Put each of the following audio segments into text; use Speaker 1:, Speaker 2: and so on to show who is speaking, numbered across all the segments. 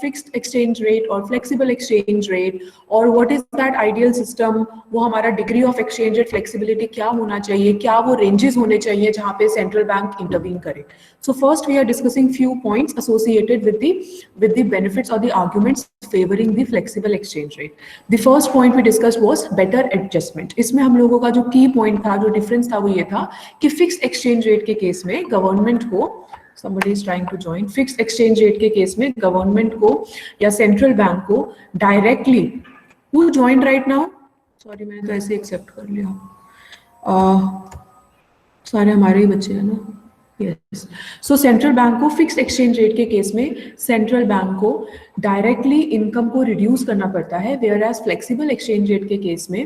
Speaker 1: Fixed exchange rate और flexible exchange rate, और what is that ideal system, वो हमारा degree of exchange rate flexibility क्या होना चाहिए, क्या वो रेंजेस होने चाहिए जहाँ पे सेंट्रल बैंक इंटरवीन करे. So first we are discussing few points associated with the benefits or the arguments favoring the flexible exchange rate. The first point we discussed was better adjustment. इसमें हम लोगों का जो की पॉइंट था, जो difference था, वो ये था कि फिक्स्ड एक्सचेंज रेट के केस में गवर्नमेंट को, somebody is trying to join, fixed exchange rate के केस में गवर्नमेंट को या सेंट्रल बैंक को directly, who joined right now? Sorry मैंने तो ऐसे एक्सेप्ट कर लिया, सारे हमारे ही बच्चे हैं ना. यस, सो सेंट्रल बैंक को फिक्स्ड एक्सचेंज रेट के केस में सेंट्रल बैंक को डायरेक्टली इनकम को रिड्यूस करना पड़ता है, whereas flexible exchange rate के केस में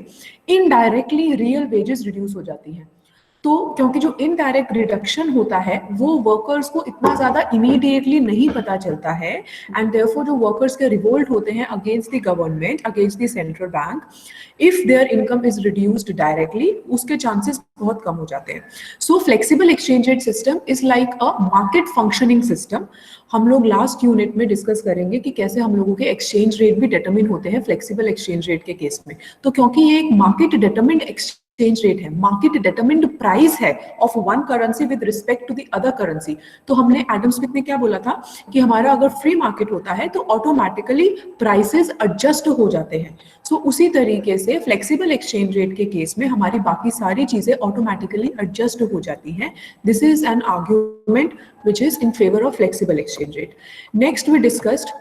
Speaker 1: इनडायरेक्टली रियल वेजेस रिड्यूस हो जाती हैं. तो क्योंकि जो इनडायरेक्ट रिडक्शन होता है वो वर्कर्स को इतना ज्यादा इमीडिएटली नहीं पता चलता है, एंड देयरफॉर जो वर्कर्स के रिवोल्ट होते हैं against the government, against the central bank, if there income is reduced directly, उसके चांसेस बहुत कम हो जाते हैं. सो flexible exchange rate system is like a market functioning system. हम लोग लास्ट यूनिट में डिस्कस करेंगे कि कैसे हम लोगों के एक्सचेंज रेट भी डिटरमिन होते हैं फ्लेक्सिबल एक्सचेंज रेट के केस में. तो क्योंकि ये एक मार्केट डिटरमिन्ड एक्सचेंज रेट है, मार्केट डिटरमिन्ड प्राइस है of one currency with respect to the other currency. तो हमने एडम स्मिथ ने क्या बोला था कि हमारा अगर फ्री मार्केट होता है तो ऑटोमेटिकली प्राइसेस एडजस्ट हो जाते हैं. सो उसी तरीके से फ्लेक्सिबल एक्सचेंज रेट के केस में हमारी बाकी सारी चीजें ऑटोमेटिकली एडजस्ट हो जाती हैं. This is an argument which is in favor of flexible exchange rate. Next we discussed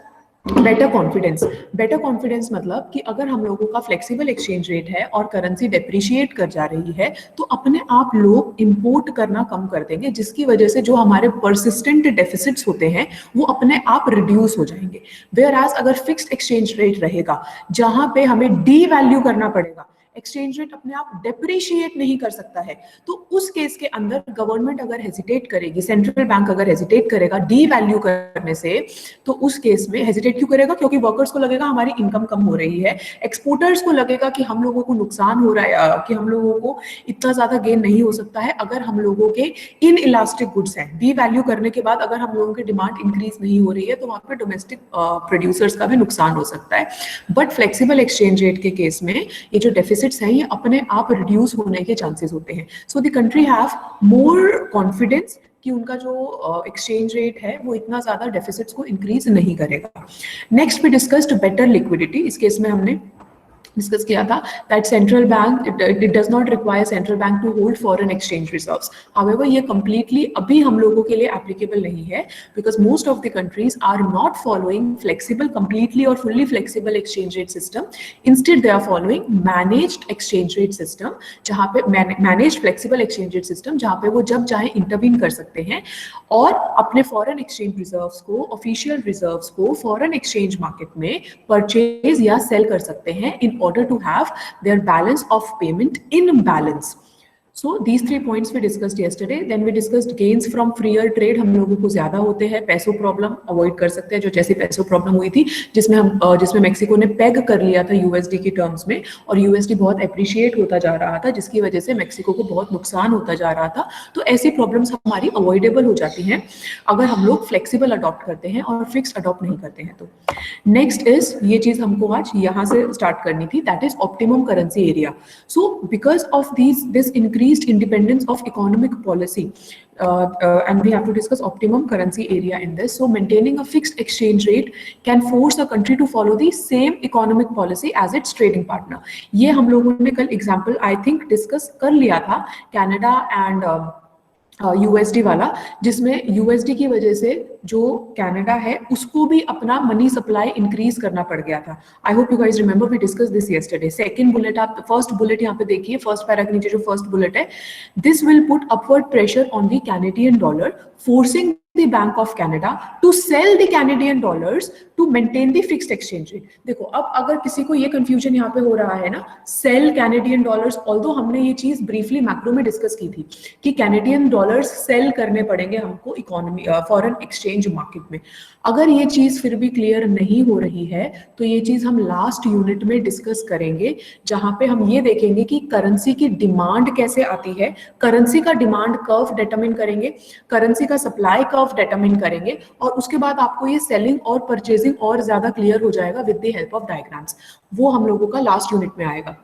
Speaker 1: better confidence. Better confidence मतलब कि अगर हम लोगों का फ्लेक्सिबल एक्सचेंज रेट है और करेंसी डेप्रिशिएट कर जा रही है तो अपने आप लोग इंपोर्ट करना कम कर देंगे, जिसकी वजह से जो हमारे परसिस्टेंट डेफिसिट्स होते हैं वो अपने आप रिड्यूस हो जाएंगे. वेयर एज अगर फिक्स्ड एक्सचेंज रेट रहेगा जहां पे हमें डी वैल्यू करना पड़ेगा, एक्सचेंज रेट अपने आप डेप्रिशिएट नहीं कर सकता है, तो उस केस के अंदर गवर्नमेंट अगर हेजिटेट करेगी, सेंट्रल बैंक अगर हेजिटेट करेगा डी वैल्यू करने से, तो उस केस में हेजिटेट क्यों करेगा? क्योंकि वर्कर्स को लगेगा हमारी इनकम कम हो रही है, एक्सपोर्टर्स को लगेगा कि हम लोगों को नुकसान हो रहा है, कि हम लोगों को इतना ज्यादा गेन नहीं हो सकता है अगर हम लोगों के इन इलास्टिक गुड्स हैं. डी वैल्यू करने के बाद अगर हम लोगों की डिमांड इंक्रीज नहीं हो रही है तो वहां पर डोमेस्टिक प्रोड्यूसर्स का भी नुकसान हो सकता है. बट फ्लेक्सिबल एक्सचेंज रेट के केस में ये जो डेफिसिट्स हैं ये अपने आप रिड्यूस होने के चांसेस होते हैं. So the country have more confidence कि उनका जो एक्सचेंज रेट है वो इतना ज्यादा डेफिसिट्स को इंक्रीज नहीं करेगा. Next we discussed better liquidity. इस केस में हमने डिस्कस किया था that central bank it does not require central bank to hold foreign exchange reserves. However ये कंप्लीटली अभी हम लोगों के लिए एप्लीकेबल नहीं है, because most of the countries are not following flexible completely और fully flexible exchange rate system. Instead they are following managed exchange rate system, जहां पे managed flexible exchange rate system, जहां पे वो जब चाहे इंटरवीन कर सकते हैं और अपने फॉरेन एक्सचेंज रिजर्व्स को, ऑफिशियल रिजर्व्स को फॉरेन एक्सचेंज मार्केट में परचेज या सेल कर सकते हैं in order to have their balance of payment in balance. So these 3 points we discussed yesterday. Then we discussed gains from freer trade. हम लोगों को ज्यादा होते हैं, पैसो प्रॉब्लम अवॉइड कर सकते हैं, जो जैसी पैसो प्रॉब्लम हुई थी जिसमें मेक्सिको ने पेग कर लिया था यूएसडी की टर्म्स में, और यूएसडी बहुत एप्रिशिएट होता जा रहा था, जिसकी वजह से मेक्सिको को बहुत नुकसान होता जा रहा था. तो ऐसी प्रॉब्लम्स हमारी अवॉइडेबल हो जाती हैं अगर हम लोग फ्लेक्सिबल अडॉप्ट करते हैं और फिक्स अडॉप्ट नहीं करते हैं. तो नेक्स्ट इज, ये चीज हमको आज यहाँ से स्टार्ट करनी थी, that is optimum currency area. So because of this increased independence of economic policy, and we have to discuss optimum currency area in this. So maintaining a fixed exchange rate can force a country to follow the same economic policy as its trading partner. ये हम लोगों ने कल example I think discuss कर लिया था, Canada and USD वाला, जिसमें यूएसडी की वजह से जो कनाडा है उसको भी अपना मनी सप्लाई इंक्रीज करना पड़ गया था. I hope you guys remember, we discuss this yesterday. Second bullet, आप फर्स्ट बुलेट यहाँ पे देखिए, फर्स्ट पैरा के नीचे जो फर्स्ट बुलेट है, this will put upward pressure on the Canadian dollar, forcing the Bank of Canada to sell the Canadian dollars to maintain the fixed exchange rate. देखो अब अगर किसी को ये कंफ्यूजन यहाँ पे हो रहा है ना, सेल कैनेडियन डॉलर्स, ऑल्दो हमने ये चीज ब्रीफली मैक्रो में डिस्कस की थी कि कैनेडियन डॉलर्स सेल करने पड़ेंगे हमको economy foreign exchange exchange market में। अगर ये चीज फिर भी क्लियर नहीं हो रही है तो ये चीज हम लास्ट यूनिट में डिस्कस करेंगे, जहां पे हम ये देखेंगे कि करेंसी की डिमांड कैसे आती है, करेंसी का डिमांड कर्व डिटरमिन करेंगे, करेंसी का सप्लाई कर्व डिटरमिन करेंगे, और उसके बाद आपको ये सेलिंग और परचेजिंग और ज्यादा क्लियर हो जाएगा with the help of diagrams. वो हम लोगों का लास्ट यूनिट में आएगा।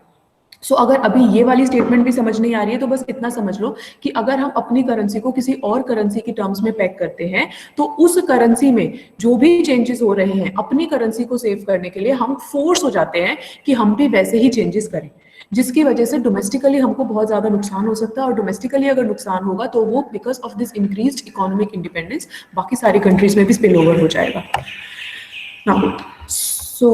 Speaker 1: सो अगर अभी ये वाली स्टेटमेंट भी समझ नहीं आ रही है तो बस इतना समझ लो कि अगर हम अपनी करेंसी को किसी और करेंसी की टर्म्स में पैक करते हैं तो उस करेंसी में जो भी चेंजेस हो रहे हैं अपनी करेंसी को सेव करने के लिए हम फोर्स हो जाते हैं कि हम भी वैसे ही चेंजेस करें, जिसकी वजह से डोमेस्टिकली हमको बहुत ज्यादा नुकसान हो सकता है, और डोमेस्टिकली अगर नुकसान होगा तो वो because of this increased economic independence बाकी सारी कंट्रीज में भी स्पिल ओवर हो जाएगा। Now, so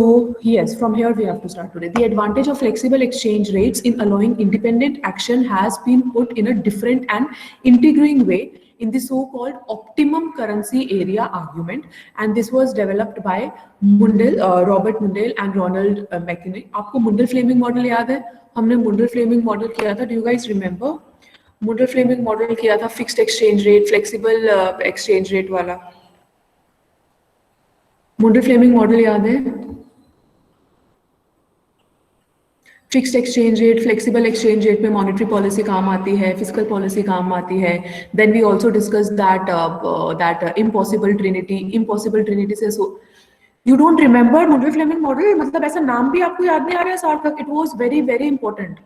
Speaker 1: yes, from here we have to start today. The advantage of flexible exchange rates in allowing independent action has been put in a different and intriguing way in the so-called optimum currency area argument, and this was developed by Robert Mundell and Ronald McKinney. आपको Mundell-Fleming model याद है? हमने Mundell-Fleming model किया था. Do you guys remember? Mundell-Fleming model किया था fixed exchange rate, flexible exchange rate वाला. Mundell-Fleming model याद है? Fixed exchange rate, flexible exchange rate में मॉनेटरी पॉलिसी काम आती है, फिस्कल पॉलिसी काम आती है. Then we also discuss that impossible trinity से you don't remember Mundell-Fleming model? मतलब ऐसा नाम भी आपको याद नहीं आ रहा है सार्थक? It was very very important.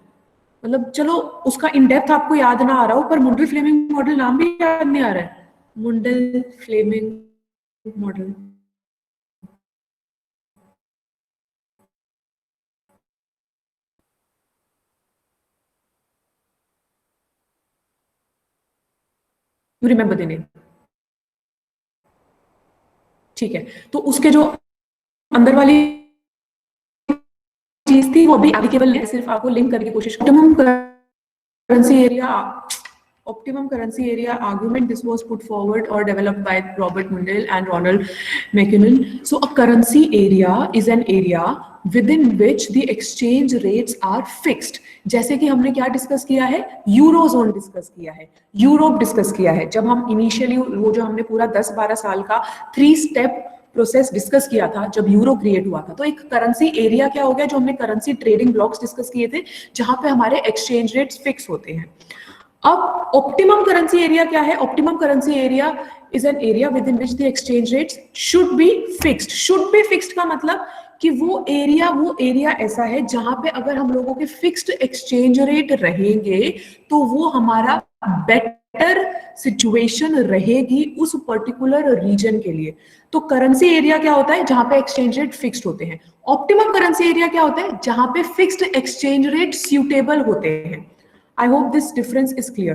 Speaker 1: मतलब चलो उसका इन डेप्थ आपको याद ना आ रहा हो पर Mundell-Fleming मॉडल नाम भी याद नहीं आ रहा है. Mundell-Fleming model. You remember the name? ठीक है, तो उसके जो अंदर वाली चीज थी वो भी एप्लीकेबल है, सिर्फ आपको लिंक करने की कोशिश. Optimum currency area argument, this was put forward or developed by Robert Mundell and Ronald McKinnon. So a currency area is an area within which the exchange rates are fixed. जैसे कि हमने क्या discuss किया है? Eurozone discuss किया है, Europe discuss किया है. जब हम इनिशियली वो जो हमने पूरा 10-12 साल का 3 स्टेप प्रोसेस डिस्कस किया था जब यूरो क्रिएट हुआ था, तो एक करेंसी एरिया क्या हो गया? जो हमने करेंसी ट्रेडिंग ब्लॉक्स डिस्कस किए थे जहां पे हमारे एक्सचेंज रेट्स फिक्स होते हैं. अब ऑप्टिमम करेंसी एरिया क्या है? Optimum currency area is an area with in which the exchange rates should be fixed. Should be fixed का मतलब कि वो एरिया ऐसा है जहां पे अगर हम लोगों के फिक्स्ड एक्सचेंज रेट रहेंगे तो वो हमारा बेटर सिचुएशन रहेगी उस पर्टिकुलर रीजन के लिए. तो करेंसी एरिया क्या होता है? जहां पे एक्सचेंज रेट फिक्स्ड होते हैं. ऑप्टिमम करेंसी एरिया क्या होता है? जहां पे फिक्स्ड एक्सचेंज रेट सूटेबल होते हैं. I hope this difference is clear.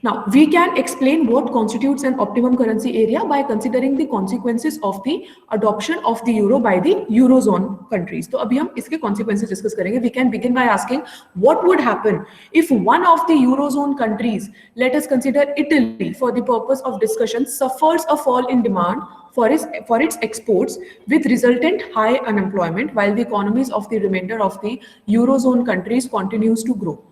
Speaker 1: Now, we can explain what constitutes an optimum currency area by considering the consequences of the adoption of the euro by the eurozone countries. तो अभी हम इसके consequences discuss करेंगे. We can begin by asking what would happen if one of the eurozone countries, let us consider Italy for the purpose of discussion, suffers a fall in demand for its exports with resultant high unemployment while the economies of the remainder of the eurozone countries continues to grow.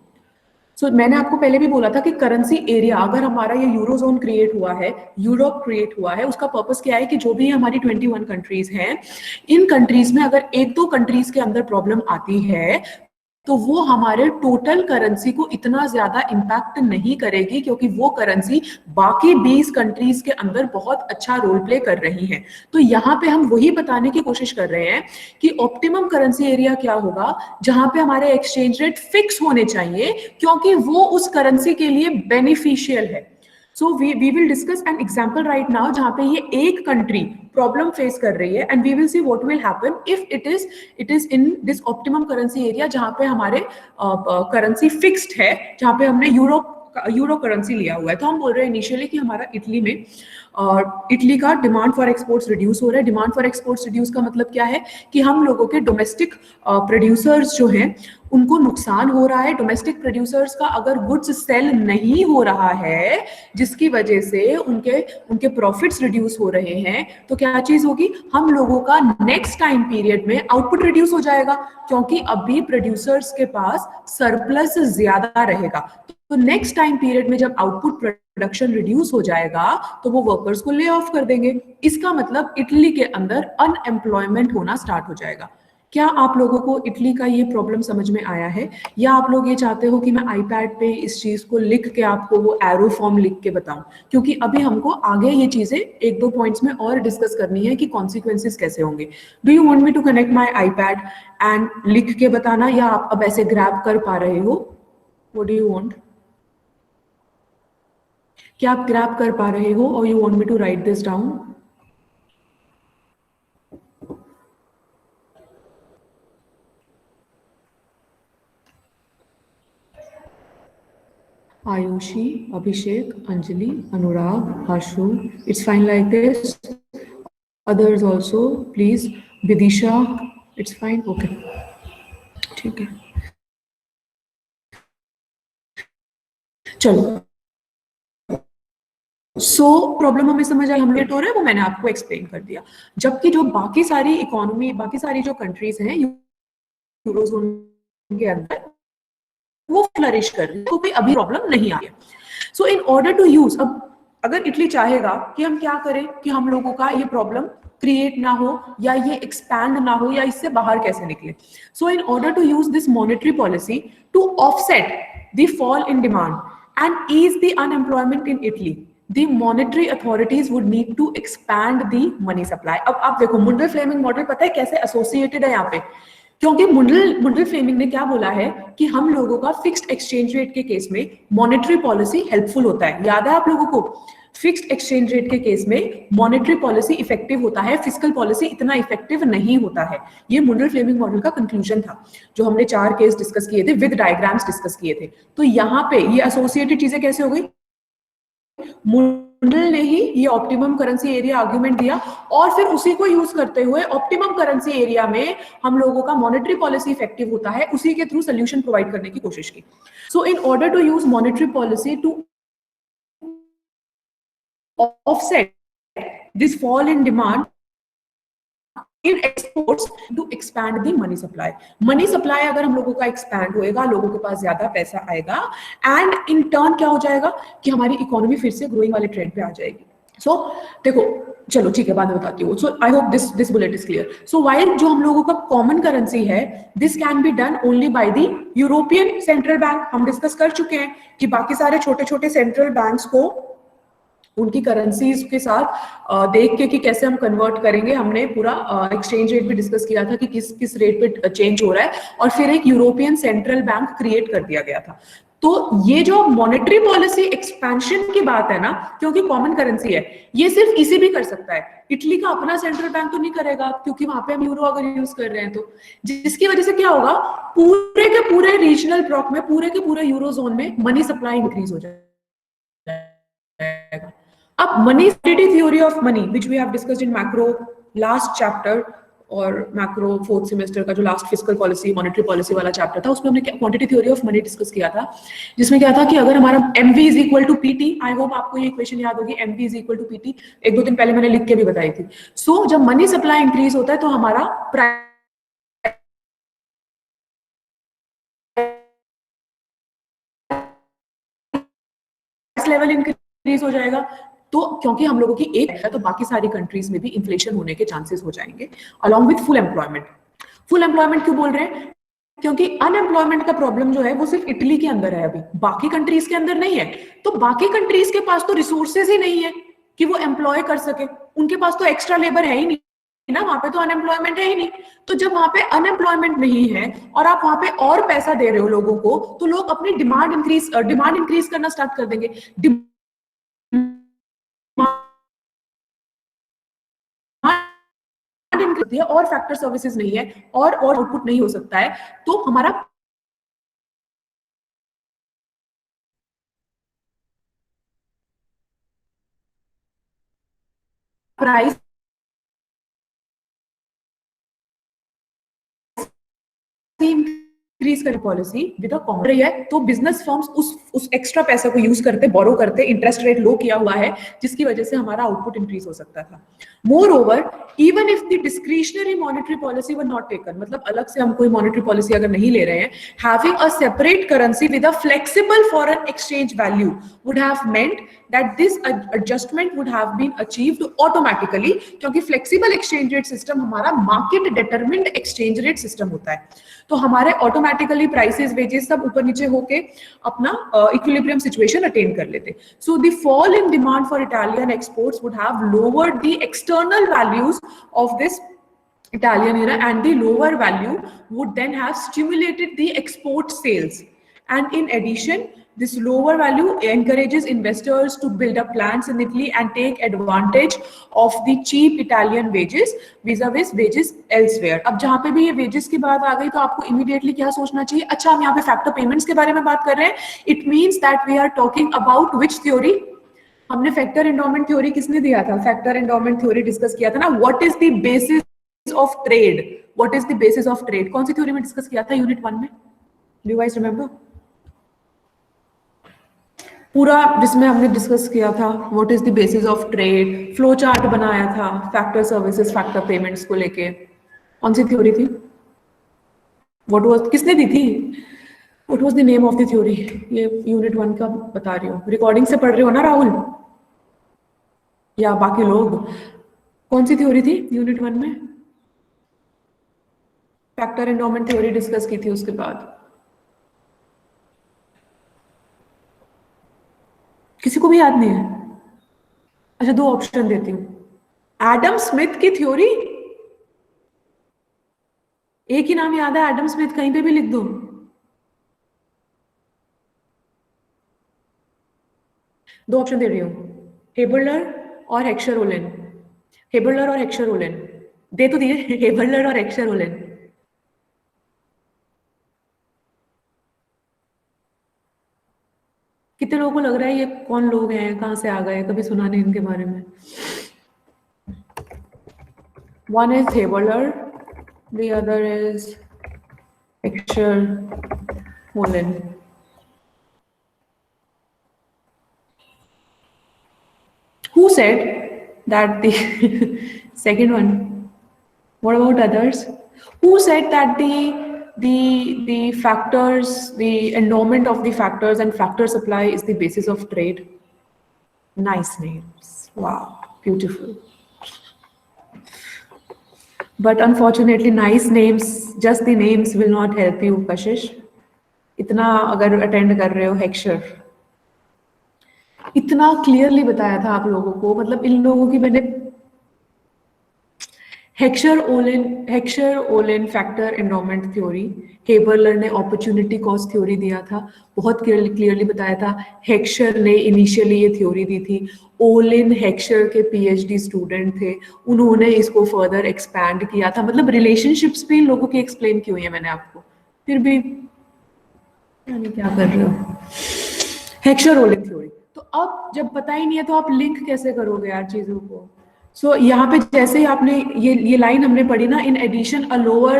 Speaker 1: So, मैंने आपको पहले भी बोला था कि currency area अगर हमारा ये यूरोजोन क्रिएट हुआ है, यूरोप क्रिएट हुआ है, उसका पर्पस क्या है कि जो भी हमारी 21 कंट्रीज हैं, इन कंट्रीज में अगर 1-2 कंट्रीज के अंदर प्रॉब्लम आती है तो वो हमारे टोटल करेंसी को इतना ज्यादा इंपैक्ट नहीं करेगी क्योंकि वो करेंसी बाकी 20 कंट्रीज के अंदर बहुत अच्छा रोल प्ले कर रही है. तो यहाँ पे हम वही बताने की कोशिश कर रहे हैं कि ऑप्टिमम करेंसी एरिया क्या होगा? जहां पे हमारे एक्सचेंज रेट फिक्स होने चाहिए क्योंकि वो उस करेंसी के लिए बेनिफिशियल है. So we will discuss an example right now जहाँ पे ये एक कंट्री प्रॉब्लम फेस कर रही है and we will see what will happen if it is in this optimum currency area जहाँ पे हमारे करेंसी फिक्स्ड है, जहाँ पे हमने यूरो करेंसी लिया हुआ है. तो हम बोल रहे हैं इनिशियली कि हमारा इटली का डिमांड फॉर एक्सपोर्ट्स रिड्यूस हो रहा है. डिमांड फॉर एक्सपोर्ट्स रिड्यूस का मतलब क्या है कि हम लोगों के डोमेस्टिक प्रोड्यूसर्स जो हैं उनको नुकसान हो रहा है. डोमेस्टिक प्रोड्यूसर्स का अगर गुड्स सेल नहीं हो रहा है जिसकी वजह से उनके प्रॉफिट्स रिड्यूस हो रहे हैं तो क्या चीज होगी? हम लोगों का नेक्स्ट टाइम पीरियड में आउटपुट रिड्यूस हो जाएगा क्योंकि अभी प्रोड्यूसर्स के पास सरप्लस ज्यादा रहेगा. तो नेक्स्ट टाइम पीरियड में जब आउटपुट प्रोडक्शन रिड्यूस हो जाएगा तो वो वर्कर्स को ले ऑफ कर देंगे। इसका मतलब इटली के अंदर अनएम्प्लॉयमेंट होना स्टार्ट हो जाएगा। क्या आप लोगों को इटली का ये प्रॉब्लम समझ में आया है, या आप लोग ये चाहते हो कि मैं आईपैड पे इस चीज को लिख के आपको वो एरो फॉर्म लिख के बताऊं? क्योंकि अभी हमको आगे ये चीजें एक दो पॉइंट्स में और डिस्कस करनी है कि कॉन्सिक्वेंसेस कैसे होंगे। Do you want me to connect my iPad and लिख के बताना, या आप अब ऐसे ग्रैब कर पा रहे हो? What do you want? क्या आप ग्रैब कर पा रहे हो, और you want me to write this down? Ayushi, Abhishek, Anjali, Anurag, Ashu. It's fine like this. Others also, please. Vidisha, it's fine. Okay. ठीक है, चलो। प्रॉब्लम हमें समझ आई, हम लेट हो रहे हैं, वो मैंने आपको एक्सप्लेन कर दिया। जबकि जो बाकी सारी इकोनॉमी, बाकी सारी जो कंट्रीज हैं यूरोजोन के अंदर, वो फ्लरिश कर रही है, तो कोई अभी प्रॉब्लम नहीं आई है। सो इन ऑर्डर टू यूज, अब अगर इटली चाहेगा कि हम क्या करें कि हम लोगों का ये प्रॉब्लम क्रिएट ना हो, या ये एक्सपैंड ना हो, या इससे बाहर कैसे निकले। So in order to use this monetary policy to offset the fall in demand and ease the unemployment in Italy, the monetary authorities would need to expand the money supply। अब आप देखो, मुंडल फ्लेमिंग मॉडल पता है कैसे associated है यहाँ पे? क्योंकि मुंडल फ्लेमिंग ने क्या बोला है कि हम लोगों का फिक्स्ड एक्सचेंज रेट के केस में मॉनेटरी पॉलिसी हेल्पफुल होता है। याद है आप लोगों को? फिक्स्ड एक्सचेंज रेट के केस में मॉनेटरी पॉलिसी इफेक्टिव होता है, फिस्कल पॉलिसी इतना इफेक्टिव नहीं होता है। ये मुंडल फ्लेमिंग मॉडल का कंक्लूजन था, जो हमने 4 केस डिस्कस किए थे, विद डायग्राम्स डिस्कस किए थे। तो यहाँ पे ये एसोसिएटेड चीजें कैसे हो गई? मुंडल ने ही ये ऑप्टिमम करेंसी एरिया आर्ग्यूमेंट दिया, और फिर उसी को यूज करते हुए ऑप्टिमम करेंसी एरिया में हम लोगों का मॉनेटरी पॉलिसी इफेक्टिव होता है, उसी के थ्रू सोल्यूशन प्रोवाइड करने की कोशिश की। So in order to use monetary policy to offset this fall in demand in exports to expand the money supply. Money supply अगर हम लोगों का एक्सपैंड होएगा, लोगों के पास ज्यादा पैसा आएगा, एंड इन टर्न क्या हो जाएगा कि हमारी इकोनॉमी फिर से ग्रोइंग वाले ट्रेंड पे आ जाएगी। सो देखो, चलो ठीक है, बाद में बताती हूँ। So I hope this bullet is clear. So while जो हम लोगों का कॉमन करेंसी है, this can be done only by the European central bank. हम डिस्कस कर चुके हैं कि बाकी सारे छोटे छोटे सेंट्रल बैंक्स को उनकी करेंसीज के साथ देख के कि कैसे हम कन्वर्ट करेंगे। हमने पूरा एक्सचेंज रेट भी डिस्कस किया था कि किस किस रेट पे चेंज हो रहा है, और फिर एक यूरोपियन सेंट्रल बैंक क्रिएट कर दिया गया था। तो ये जो मॉनेटरी पॉलिसी एक्सपेंशन की बात है ना, क्योंकि कॉमन करेंसी है, ये सिर्फ इसी भी कर सकता है। इटली का अपना सेंट्रल बैंक तो नहीं करेगा, क्योंकि वहां पे हम यूरो अगर यूज कर रहे हैं तो, जिसकी वजह से क्या होगा, पूरे के पूरे रीजनल ब्लॉक में, पूरे के पूरे यूरो जोन में मनी सप्लाई इंक्रीज हो जाएगा। अब money theory of money which we have discussed in macro last chapter, और मैक्रो 4th सेमेस्टर का जो last fiscal policy monetary policy वाला चैप्टर था, उसमें हमने quantity theory of money discuss किया था, जिसमें क्या था कि अगर हमारा MV is equal to PT, I hope आपको ये इक्वेशन याद होगी, MV is equal to PT, एक दो दिन पहले मैंने लिख के भी बताई थी। सो जब मनी सप्लाई इंक्रीज होता है तो हमारा प्राइस लेवल इंक्रीज हो जाएगा। तो क्योंकि हम लोगों की एक है, तो बाकी सारी कंट्रीज में भी इन्फ्लेशन होने के चांसेस हो जाएंगे, along with full employment. Full employment क्यों बोल रहे हैं? क्योंकि अनएम्प्लॉयमेंट का प्रॉब्लम जो है वो सिर्फ इटली के अंदर है, अभी बाकी कंट्रीज के अंदर नहीं है। तो बाकी कंट्रीज के पास तो रिसोर्सेज ही नहीं है कि वो एम्प्लॉय कर सके, उनके पास तो एक्स्ट्रा लेबर है ही नहीं ना, वहां पे तो अनएम्प्लॉयमेंट है ही नहीं। तो जब वहां पे अनएम्प्लॉयमेंट नहीं है और आप वहां पे और पैसा दे रहे हो लोगों को, तो लोग अपनी डिमांड इंक्रीज करना स्टार्ट कर देंगे। और फैक्टर सर्विसेज नहीं है, और आउटपुट नहीं हो सकता है, तो हमारा प्राइस इंक्रीज करने पॉलिसी विद अ कॉमन रही है, तो बिजनेस फर्म्स उस एक्स्ट्रा पैसा को यूज करते, बोरो करते, इंटरेस्ट रेट लो किया हुआ है, जिसकी वजह से हमारा आउटपुट इंक्रीज हो सकता था। More over, even if the discretionary monetary policy were not taken, मतलब अलग से हम कोई मॉनेटरी पॉलिसी अगर नहीं ले रहे हैं, having a separate currency with a flexible foreign exchange value would have meant that this adjustment would have been achieved automatically, क्योंकि फ्लेक्सिबल एक्सचेंज रेट सिस्टम हमारा market determined exchange rate system होता है, तो हमारे ऑटोमेटिकली प्राइसेस वेजेस सब ऊपर नीचे होके अपना इक्विलिब्रियम सिचुएशन अटेन कर लेते। So the fall in demand for Italian exports would have lowered the external values of this Italian era, and the lower value would then have stimulated the export sales. And in addition, this lower value encourages investors to build up plants in Italy and take advantage of the cheap Italian wages vis-a-vis wages elsewhere. अब जहाँ पे भी ये wages की बात आ गई तो आपको immediately क्या सोचना चाहिए? अच्छा, हम यहाँ पे factor payments के बारे में बात कर रहे हैं. It means that we are talking about which theory? हमने फैक्टर एंडोमेंट थ्योरी किसने दिया था? फैक्टर एंडोमेंट थ्योरी डिस्कस किया था ना. What is the basis of trade? What is the basis of trade? कौन सी थ्योरी में डिस्कस किया था? यूनिट 1 में. Do you guys remember? पूरा जिसमें हमने डिस्कस किया था what is the basis of trade, flow chart बनाया था फैक्टर सर्विसेज फैक्टर पेमेंट्स को लेके. कौन सी थ्योरी थी? व्हाट वाज, किसने दी थी? What was the name of the theory? ये यूनिट 1 का बता रही हूँ. रिकॉर्डिंग से पढ़ रहे हो ना राहुल या बाकी लोग? कौन सी थ्योरी थी यूनिट 1 में? फैक्टर एंडोमेंट थ्योरी डिस्कस की थी. उसके बाद किसी को भी याद नहीं है? अच्छा, 2 ऑप्शन देती हूँ. एडम स्मिथ की थ्योरी, एक ही नाम याद है एडम स्मिथ, कहीं पे भी लिख दो. दो ऑप्शन दे रही हूँ, हेबरलर और हेक्सर ओलेन. हेबरलर और हेक्सर ओलेन दे तो दिए. हेबरलर और हेक्सर ओलेन. कितने लोगों को लग रहा है ये कौन लोग हैं, कहां से आ गए, कभी सुना नहीं इनके बारे में? One is Haberler, the other is Heckscher Ohlin. Who said that the second one? What about others? Who said that the factors, the endowment of the factors and factor supply is the basis of trade? Nice names. Wow, beautiful. But unfortunately, nice names, just the names will not help you, Kashish. इतना अगर attend कर रहे हो Heckscher, इतना clearly बताया था आप लोगों को, मतलब इन लोगों की मैंने हेक्सर ओलेन फैक्टर एंडोमेंट थ्योरी, हेबरलर ने अपॉर्चुनिटी कॉस्ट थ्योरी दिया था, बहुत क्लियरली बताया था. हेक्सर ने इनिशियली ये थ्योरी दी थी. ओलेन हेक्सर के पीएचडी स्टूडेंट थे, उन्होंने इसको फर्दर एक्सपैंड किया था. मतलब रिलेशनशिप्स भी इन लोगों की एक्सप्लेन की हुई है मैंने आपको, फिर भी यानी क्या कर रहे हो? Heckscher Ohlin theory. तो अब जब पता ही नहीं है तो आप लिंक कैसे करोगे यार चीजों को? सो यहाँ पे जैसे ही आपने ये लाइन हमने पढ़ी ना, in addition a lower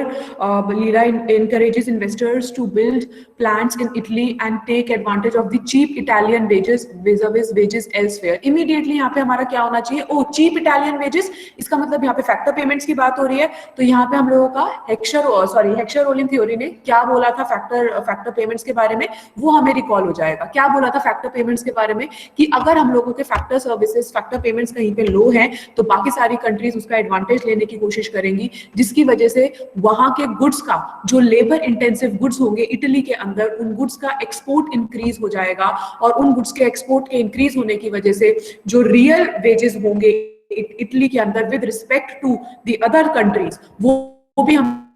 Speaker 1: lira encourages investors to build plants in Italy and take advantage of the cheap Italian wages vis-a-vis wages elsewhere. Immediately यहाँ पे हमारा क्या होना चाहिए? ओ, cheap Italian wages, इसका मतलब यहाँ पे फैक्टर पेमेंट्स की बात हो रही है. तो यहाँ पे हम लोगों का हेक्सर ओलिन थ्योरी ने क्या बोला था फैक्टर पेमेंट्स के बारे में, वो हमें रिकॉल हो जाएगा. क्या बोला था फैक्टर पेमेंट्स के बारे में? कि अगर हम लोगों के फैक्टर सर्विसेज फैक्टर पेमेंट्स कहीं पे लो है तो बाकी सारी कंट्रीज उसका एडवांटेज लेने की कोशिश करेंगी, जिसकी वजह से वहां के गुड्स का, जो लेबर इंटेंसिव गुड्स होंगे इटली के अंदर, उन गुड्स का एक्सपोर्ट इंक्रीज हो जाएगा. और उन गुड्स के एक्सपोर्ट के इंक्रीज होने की वजह से जो रियल वेजेस होंगे इटली के अंदर with respect to the other countries, वो भी हमारे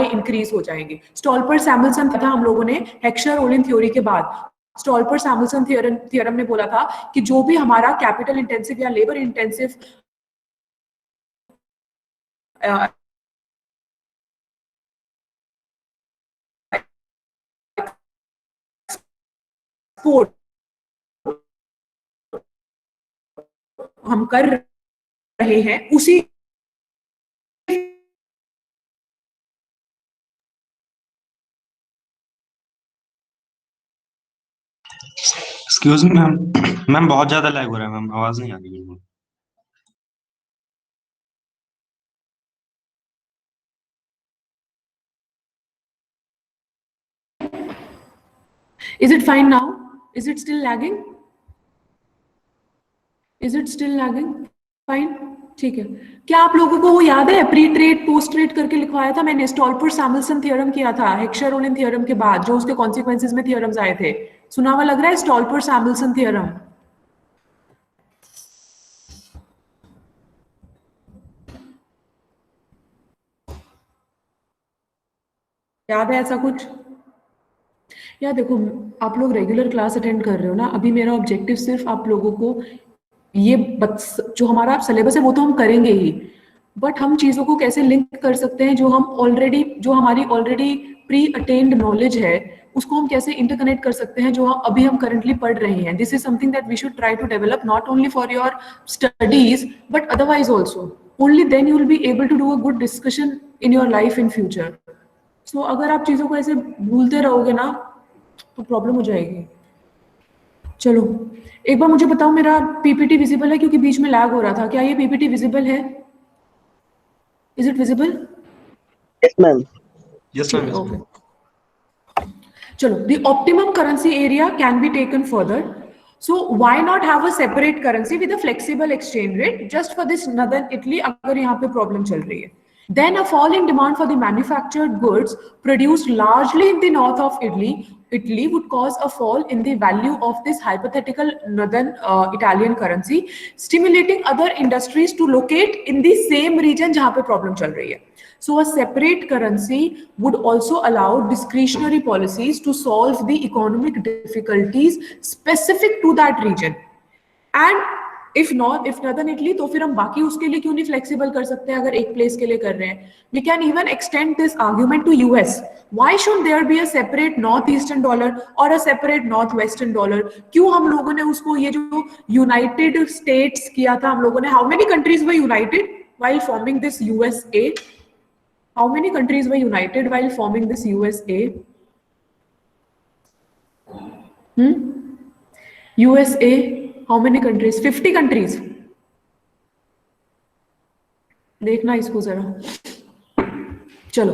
Speaker 1: इंक्रीज हो जाएंगे. स्टॉल्पर सैमुअल्सन था हम लोगों ने हेक्सर ओलिन थ्योरी के बाद. स्टॉल्पर सैमुअल्सन थ्योरम ने बोला था कि जो भी हमारा कैपिटल इंटेंसिव या लेबर इंटेंसिव एक्सपोर्ट हम कर रहे हैं, उसी
Speaker 2: एक्सक्यूज मी मैम, मैम बहुत ज्यादा लैग हो रहा है मैम, आवाज नहीं आ रही बिल्कुल।
Speaker 1: Is it fine now? Is it still lagging? Is it still lagging? Fine. ठीक है। क्या आप लोगों को वो याद है प्री ट्रेड पोस्ट ट्रेड करके लिखवाया था मैंने, स्टॉल्पर सैमुअल्सन थ्योरम किया था हेक्सर-रोलिन थ्योरम के बाद, जो उसके कॉन्सिक्वेंसेस में थ्योरम्स आए थे। सुना हुआ लग रहा है स्टॉल्पर सैमुअल्सन थ्योरम? याद है ऐसा कुछ? यार देखो, आप लोग रेगुलर क्लास अटेंड कर रहे हो ना, अभी मेरा ऑब्जेक्टिव सिर्फ आप लोगों को ये जो हमारा सिलेबस है वो तो हम करेंगे ही, बट हम चीज़ों को कैसे लिंक कर सकते हैं जो हमारी ऑलरेडी प्री अटेन्ड नॉलेज है, उसको हम कैसे इंटरकनेक्ट कर सकते हैं जो अभी हम करंटली पढ़ रहे हैं। This is something that we should try to develop not only for your studies but otherwise also. Only then you will be able to do a good discussion in your life in future. So अगर आप चीज़ों को ऐसे भूलते रहोगे ना तो problem हो जाएगी। चलो एक बार मुझे बताओ, मेरा पीपीटी विजिबल है? क्योंकि बीच में लैग हो रहा था। क्या ये पीपीटी विजिबल है? Is it visible?
Speaker 3: Yes ma'am.
Speaker 2: Yes ma'am.
Speaker 1: Okay चलो, the optimum currency area can be taken further. So why not have a separate currency with a flexible exchange rate just for this northern Italy अगर यहाँ पे problem चल रही है? Then a fall in demand for the manufactured goods produced largely in the north of Italy would cause a fall in the value of this hypothetical northern Italian currency, stimulating other industries to locate in the same region जहाँ पे problem चल रही है. So a separate currency would also allow discretionary policies to solve the economic difficulties specific to that region. And if northern Italy, तो फिर हम बाकी उसके लिए क्यों नहीं flexible कर सकते हैं अगर एक place के लिए कर रहे हैं? We can even extend this argument to US. Why should there be a separate northeastern dollar or a separate northwestern dollar? क्यों हम लोगों ने उसको ये जो United States किया था हम लोगों ने, how many countries were united while forming this USA? How many countries were united while forming this USA? USA, how many countries? 50 countries. देखना इसको जरा। चलो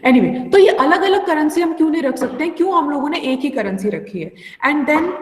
Speaker 1: anyway, तो ये अलग अलग करेंसी हम क्यों नहीं रख सकते हैं? क्यों हम लोगों ने एक ही करेंसी रखी है? And then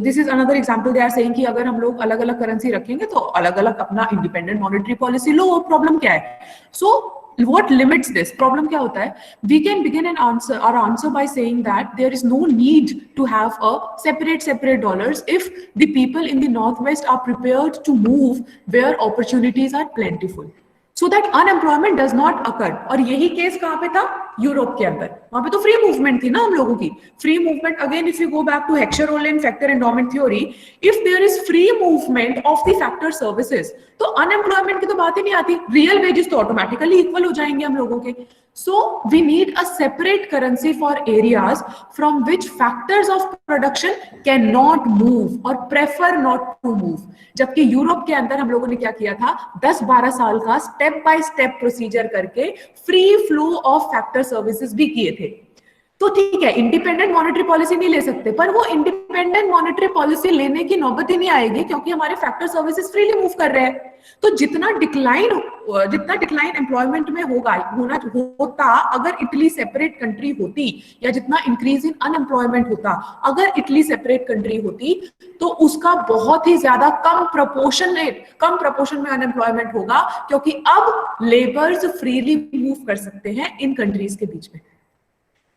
Speaker 1: this is another example, they are saying कि अगर हम लोग अलग अलग करेंसी रखेंगे तो अलग अलग अपना इंडिपेंडेंट मॉनेटरी पॉलिसी लो। प्रॉब्लम क्या है? सो what limits this problem? क्या होता है? We can begin our answer by saying that there is no need to have a separate dollars if the people in the northwest are prepared to move where opportunities are plentiful, so that unemployment does not occur. और यही case कहाँ पे था? Europe के अंदर। वहां पे तो फ्री मूवमेंट थी ना हम लोगों की। Free movement, again if you go back to Heckscher Ohlin factor endowment theory, if there is free movement of the factor services तो अनएम्प्लॉयमेंट की तो बात ही नहीं आती। रियल वेजेस तो ऑटोमेटिकली इक्वल हो जाएंगे हम लोगों के। So we need a separate currency for areas from which factors of production cannot move or prefer not to move. जबकि यूरोप के अंदर हम लोगों ने क्या किया था? 10-12 साल का स्टेप बाय स्टेप प्रोसीजर करके free flow of factor services भी किए थे। तो ठीक है, इंडिपेंडेंट मॉनेटरी पॉलिसी नहीं ले सकते, पर वो इंडिपेंडेंट मॉनेटरी पॉलिसी लेने की नौबत ही नहीं आएगी क्योंकि हमारे फैक्टर सर्विसेज फ्रीली मूव कर रहे हैं। तो जितना डिक्लाइन एम्प्लॉयमेंट में होता अगर इटली सेपरेट कंट्री होती, या जितना इंक्रीज इन अनएम्प्लॉयमेंट होता अगर इटली सेपरेट कंट्री होती, तो उसका बहुत ही ज्यादा कम प्रपोर्शन में अनएम्प्लॉयमेंट होगा, क्योंकि अब लेबर्स फ्रीली मूव कर सकते हैं इन कंट्रीज के बीच में।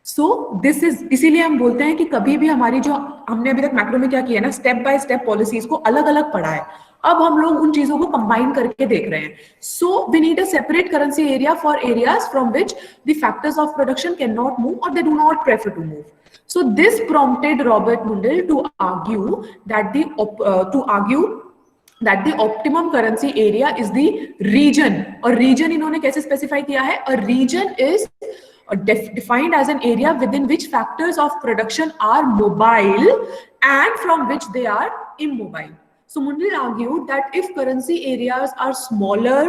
Speaker 1: सो दिस इज, इसीलिए हम बोलते हैं कि कभी भी हमारी जो हमने अभी तक मैक्रो में क्या किया ना, स्टेप बाय स्टेप पॉलिसीज को अलग अलग पढ़ा है, अब हम लोग उन चीजों को कंबाइन करके देख रहे हैं। So we need a separate currency area for areas from which the factors of production can not move और they do not prefer to move. So this prompted Robert Mundell to argue that the optimum currency area is the region। और region इन्होंने कैसे specify किया है? A region is defined as an area within which factors of production are mobile and from which they are immobile. So Mundell argued that if currency areas are smaller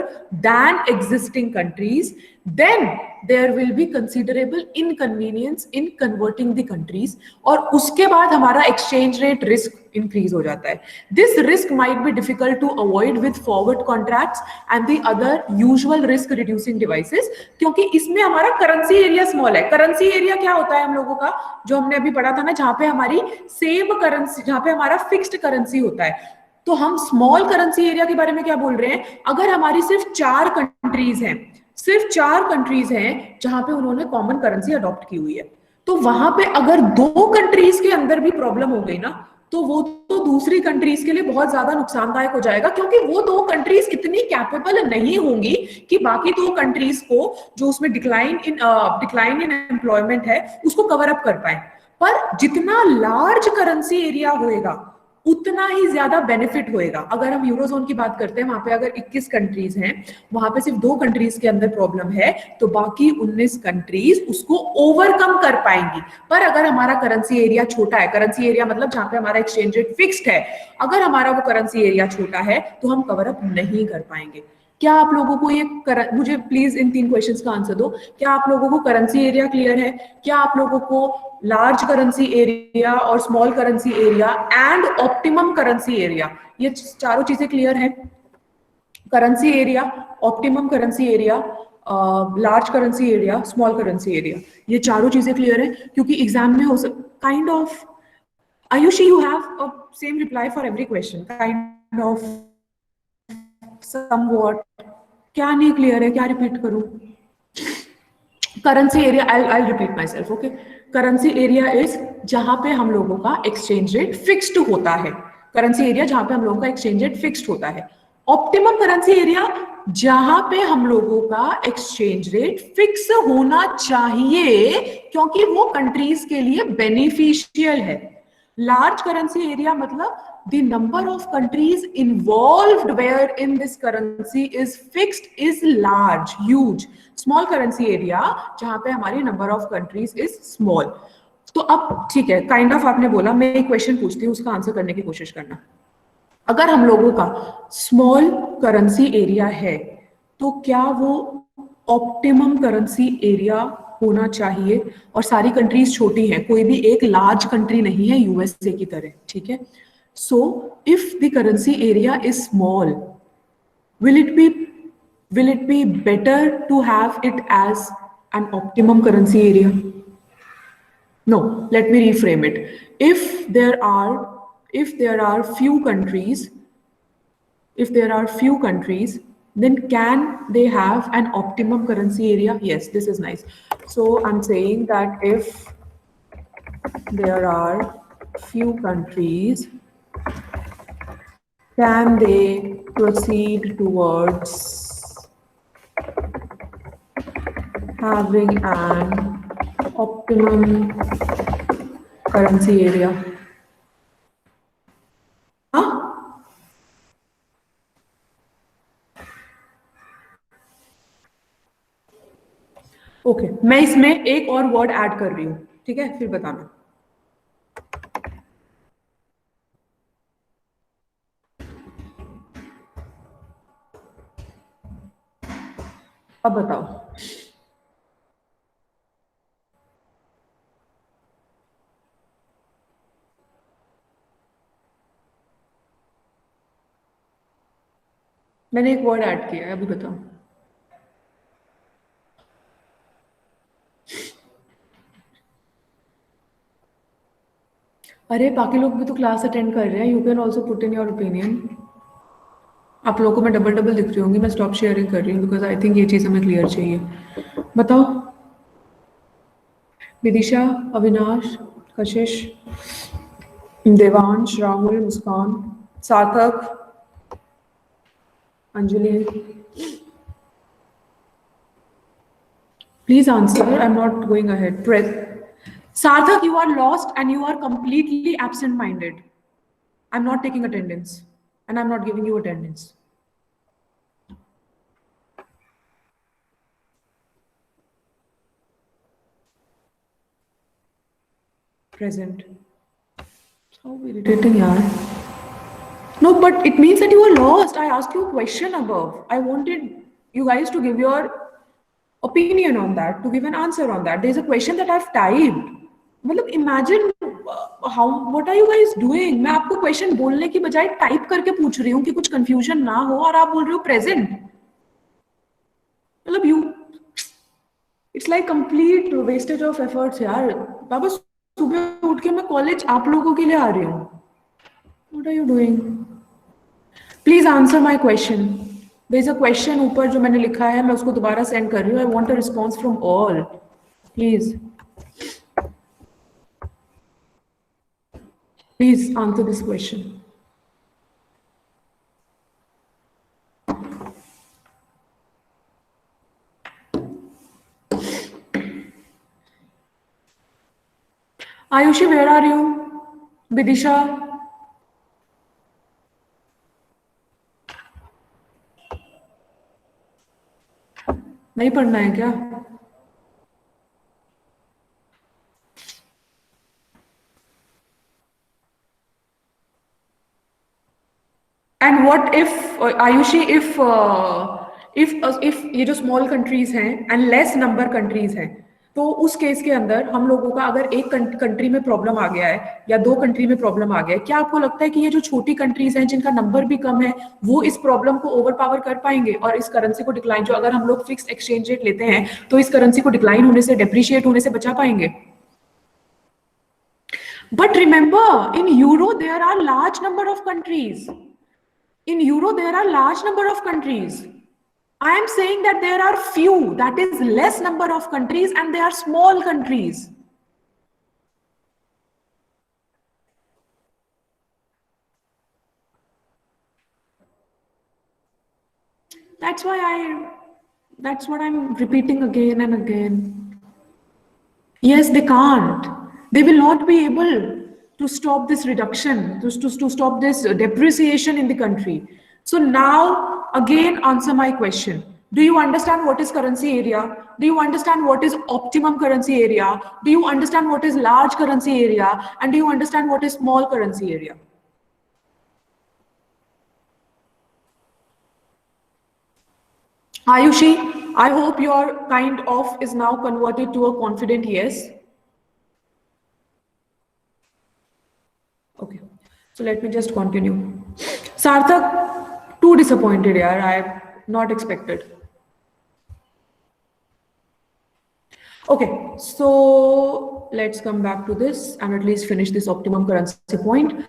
Speaker 1: than existing countries, then there will be considerable inconvenience in converting the countries, और उसके बाद हमारा exchange rate risk increase हो जाता है. This risk might be difficult to avoid with forward contracts and the other usual risk reducing devices, क्योंकि इसमें हमारा currency area small है. Currency area क्या होता है हम लोगों का, जो हमने अभी पढ़ा था ना, जहाँ पे हमारी same currency, जहाँ पे हमारा fixed currency होता है. तो हम स्मॉल करेंसी एरिया के बारे में क्या बोल रहे हैं, अगर हमारी सिर्फ 4 कंट्रीज हैं, सिर्फ 4 कंट्रीज हैं जहां पे उन्होंने कॉमन करेंसी अडॉप्ट की हुई है, तो वहां पे अगर 2 कंट्रीज के अंदर भी प्रॉब्लम हो गई ना, तो वो तो दूसरी कंट्रीज के लिए बहुत ज्यादा नुकसानदायक हो जाएगा, क्योंकि वो 2 कंट्रीज इतनी कैपेबल नहीं होंगी कि बाकी 2 कंट्रीज को जो उसमें डिक्लाइन इन एम्प्लॉयमेंट है उसको कवर अप कर पाए. पर जितना लार्ज करेंसी एरिया होएगा उतना ही ज्यादा बेनिफिट होएगा. अगर हम यूरोजोन की बात करते हैं, वहां पे अगर 21 कंट्रीज हैं, वहां पे सिर्फ 2 कंट्रीज के अंदर प्रॉब्लम है, तो बाकी 19 कंट्रीज उसको ओवरकम कर पाएंगी. पर अगर हमारा करेंसी एरिया छोटा है, करेंसी एरिया मतलब जहां पे हमारा एक्सचेंज रेट फिक्स्ड है, अगर हमारा वो करेंसी एरिया छोटा है तो हम कवर अप नहीं कर पाएंगे. क्या आप लोगों को ये मुझे प्लीज इन 3 क्वेश्चंस का आंसर दो. क्या आप लोगों को करेंसी एरिया क्लियर है? क्या आप लोगों को लार्ज करेंसी एरिया और small currency area and optimum currency area, ये चारों चीजें क्लियर है? Currency area, optimum currency area, large currency area, small currency area, ये चारों चीजें क्लियर है? क्योंकि एग्जाम में हो kind of Ayushi you have a same reply for every question, kind of somewhat. क्या नहीं क्लियर है, क्या रिपीट करूं? Currency area, I'll repeat myself, okay? Currency area is जहां पे हम लोगों का एक्सचेंज रेट फिक्स्ड होता है. करेंसी एरिया जहां पे हम लोगों का एक्सचेंज रेट फिक्स्ड होता है. ऑप्टिमम करेंसी एरिया जहां पे हम लोगों का एक्सचेंज रेट फिक्स होना चाहिए, क्योंकि वो कंट्रीज के लिए बेनिफिशियल है. लार्ज करेंसी एरिया मतलब the number of countries involved wherein this currency is fixed is large, huge. Small currency area जहां पे हमारी number of countries is small. तो अब ठीक है, काइंड ऑफ आपने बोला, मैं एक क्वेश्चन पूछती हूँ, उसका आंसर करने की कोशिश करना. अगर हम लोगों का स्मॉल करेंसी एरिया है, तो क्या वो ऑप्टिमम करेंसी एरिया होना चाहिए? और सारी कंट्रीज छोटी हैं, कोई भी एक लार्ज कंट्री नहीं है यूएसए की तरह, ठीक है? So if the currency area is small, will it be better to have it as an optimum currency area? No, let me reframe it. If there are few countries, then can they have an optimum currency area? Yes, this is nice. So I'm saying that if there are few countries, can they proceed towards having an optimum currency area? हाँ? Okay, मैं इसमें एक और word add कर रही हूं, ठीक है? फिर बताना. अब बताओ. मैंने एक वर्ड ऐड किया है, अभी बताओ. अरे बाकी लोग भी तो क्लास अटेंड कर रहे हैं. You can also put in your opinion. आप लोगों को मैं डबल दिख रही होंगी. मैं स्टॉप शेयरिंग कर रही हूँ बिकॉज आई थिंक ये चीज़ हमें क्लियर चाहिए. बताओ. विदिशा, अविनाश, कशिश, देवांश, राहुल, मुस्कान, सार्थक, Anjali, please answer. I am not going ahead. Sarthak, you are lost and you are completely absent-minded. I'm not taking attendance and I'm not giving you attendance. Present. How irritating, yaar. No, but it means that you are lost. I asked you a question above. I wanted you guys to give your opinion on that, to give an answer on that. There's a question that I've typed. मतलब imagine how, what are you guys doing? मैं आपको question बोलने की बजाय type करके पूछ रही हूँ कि कुछ कंफ्यूजन ना हो, और आप बोल रहे हो प्रेजेंट. मतलब you, it's like complete wastage of efforts यार. बाबा सुबह उठ के मैं कॉलेज आप लोगों के लिए आ रही हूँ. What are you doing? Please answer my question. There is a question ऊपर जो मैंने लिखा है, मैं उसको दोबारा सेंड कर रही हूँ. I want a response from all. Please. Please answer this question. Ayushi, where are you? Vidisha? नहीं पढ़ना है क्या? And what if Ayushi, if ये जो small countries हैं and less number countries हैं, तो उस केस के अंदर हम लोगों का अगर एक कंट्री में प्रॉब्लम आ गया है या दो कंट्री में प्रॉब्लम आ गया है, क्या आपको लगता है कि ये जो छोटी कंट्रीज हैं जिनका नंबर भी कम है वो इस प्रॉब्लम को ओवरपावर कर पाएंगे और इस करेंसी को डिक्लाइन, जो अगर हम लोग फिक्स एक्सचेंज रेट लेते हैं तो इस करेंसी को डिक्लाइन होने से, डेप्रिशिएट होने से बचा पाएंगे? But remember, in euro there are large number of countries. In euro there are large number of countries. I am saying that there are few, that is less number of countries, and they are small countries. That's what I'm repeating again and again. Yes, they can't. They will not be able to stop this reduction, to stop this depreciation in the country. So now, again, answer my question. Do you understand what is currency area? Do you understand what is optimum currency area? Do you understand what is large currency area? And do you understand what is small currency area? Ayushi, I hope your kind of is now converted to a confident yes. Okay, so let me just continue. Sarthak, too disappointed, yaar. I not expected. Okay, so let's come back to this and at least finish this optimum currency point.